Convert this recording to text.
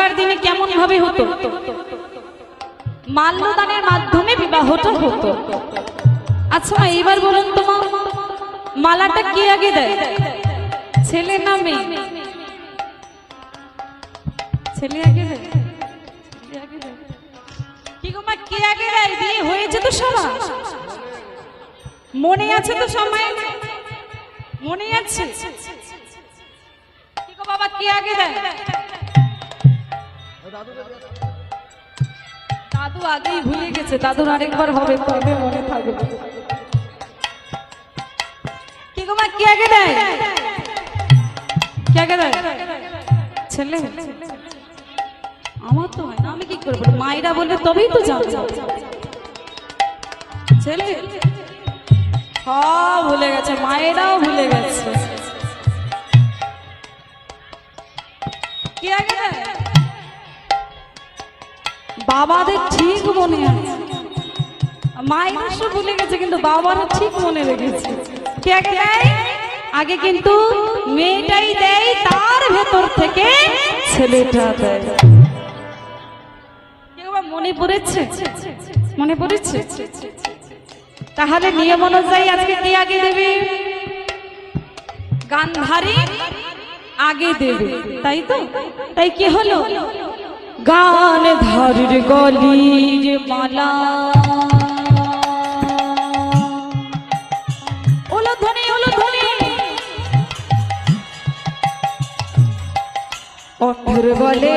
আগেকার দিনে কেমন ভাবে হতো? মাল্যদানের মাধ্যমে বিবাহটা হতো। আচ্ছা মা, এইবার বলুন তো মা, মালাটা কে আগে দেয়, ছেলে না মেয়ে? ছেলে আগে দেয়। কি গো মা, কে আগে দেয়? বিয়ে হয়েছে তো সবার, মনে আছে তো সময়? মনে আছে? কি গো বাবা, কে আগে দেয়? দাদু আগেই ভুলে গেছে, দাদুর আরেকবার হবে তবে মনে থাকবে। কি গো মা, কে আগে দেয়? কে আগে দেয়? ছেলে। আমার তো হয় না, আমি কি করবো? মায়েরা বলবে তবেই তো জানবো। ছেলে সব ভুলে গেছে, মায়েরাও ভুলে গেছে। কে আগে দেয়? বাবাদের ঠিক মনে আছে, মায়েরা সব ভুলে গেছে কিন্তু বাবারা ঠিক মনে রেখেছে। কে আগে দেয়? আগে কিন্তু মেয়েটাই দেয়, তার ভেতর থেকে ছেলেটা দেয়। মনে পড়েছে? মনে পড়েছে? তাহলে নিয়ম অনুযায়ী আজকে কে আগে দেবে? গান্ধারী আগে দেবে, তাই তো? তাই কি হলো? গান্ধারীর গলির মালা, উলুধ্বনি উলুধ্বনি, অন্ধর বলে